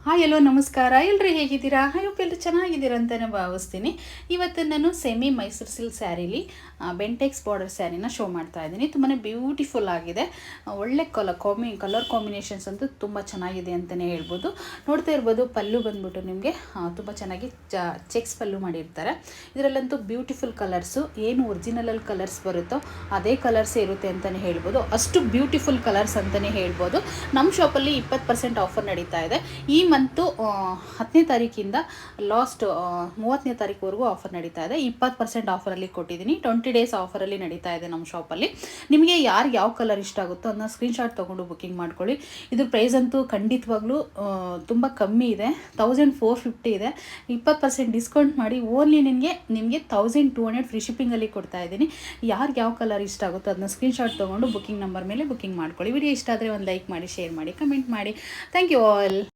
Hi ಎಲ್ಲೋ ನಮಸ್ಕಾರ. ಎಲ್ಲರೂ ಹೇಗಿದ್ದೀರಾ? ಹೋಪ್ ಎಲ್ಲರೂ ಚೆನ್ನಾಗಿದ್ದೀರಾ ಅಂತಲೇ ಭಾವಿಸ್ತೀನಿ. ಇವತ್ತು ನಾನು ಸೆಮಿ ಮೈಸೂರು ಸಿಲ್ಕ್ ಸ್ಯಾರೀಲಿ ಬೆಂಟೆಕ್ಸ್ ಬಾರ್ಡರ್ ಸ್ಯಾರಿನ ಶೋ ಮಾಡ್ತಾ ಇದ್ದೀನಿ. ತುಂಬಾ ಬ್ಯೂಟಿಫುಲ್ ಆಗಿದೆ. ಒಳ್ಳೆ ಕಲರ್ ಕಾಂಬಿನೇಷನ್ಸ್ ಅಂತೂ ತುಂಬ ಚೆನ್ನಾಗಿದೆ ಅಂತಲೇ ಹೇಳ್ಬೋದು. ನೋಡ್ತಾ ಇರ್ಬೋದು, ಪಲ್ಲು ಬಂದ್ಬಿಟ್ಟು ನಿಮಗೆ ತುಂಬ ಚೆನ್ನಾಗಿ ಚೆಕ್ಸ್ ಪಲ್ಲು ಮಾಡಿರ್ತಾರೆ. ಇದರಲ್ಲಂತೂ ಬ್ಯೂಟಿಫುಲ್ ಕಲರ್ಸು, ಏನು ಒರಿಜಿನಲಲ್ಲಿ ಕಲರ್ಸ್ ಬರುತ್ತೋ ಅದೇ ಕಲರ್ಸೇ ಇರುತ್ತೆ ಅಂತಲೇ ಹೇಳ್ಬೋದು. ಅಷ್ಟು ಬ್ಯೂಟಿಫುಲ್ ಕಲರ್ಸ್ ಅಂತಲೇ ಹೇಳ್ಬೋದು. ನಮ್ಮ ಶಾಪಲ್ಲಿ 20% ಆಫರ್ ನಡೀತಾ ಇದೆ. ಈ ಮಂತು 10ನೇ ತಾರೀಕಿಂದ ಲಾಸ್ಟ್ 30ನೇ ತಾರೀಕುವರೆಗೂ ಆಫರ್ ನಡೀತಾ ಇದೆ. 20% ಆಫರಲ್ಲಿ ಕೊಟ್ಟಿದ್ದೀನಿ. 20 ಡೇಸ್ ಆಫರಲ್ಲಿ ನಡೀತಾ ಇದೆ ನಮ್ಮ ಶಾಪಲ್ಲಿ. ನಿಮಗೆ ಯಾವ ಕಲರ್ ಇಷ್ಟ ಆಗುತ್ತೋ ಅದನ್ನ ಸ್ಕ್ರೀನ್ಶಾಟ್ ತೊಗೊಂಡು ಬುಕ್ಕಿಂಗ್ ಮಾಡ್ಕೊಳ್ಳಿ. ಇದ್ರ ಪ್ರೈಸ್ ಅಂತೂ ಖಂಡಿತವಾಗ್ಲೂ ತುಂಬ ಕಮ್ಮಿ ಇದೆ. 1450 ಇದೆ. 20% ಡಿಸ್ಕೌಂಟ್ ಮಾಡಿ ಓನ್ಲಿ ನಿಮಗೆ 1200 ಫ್ರೀ ಶಿಪ್ಪಿಂಗಲ್ಲಿ ಕೊಡ್ತಾ ಇದ್ದೀನಿ. ಯಾವ ಕಲರ್ ಇಷ್ಟ ಆಗುತ್ತೋ ಅದನ್ನ ಸ್ಕ್ರೀನ್ಶಾಟ್ ತೊಗೊಂಡು ಬುಕ್ಕಿಂಗ್ ನಂಬರ್ ಮೇಲೆ ಬುಕ್ಕಿಂಗ್ ಮಾಡ್ಕೊಳ್ಳಿ. ವಿಡಿಯೋ ಇಷ್ಟ ಆದರೆ ಒಂದು ಲೈಕ್ ಮಾಡಿ, ಶೇರ್ ಮಾಡಿ, ಕಮೆಂಟ್ ಮಾಡಿ. Thank you all.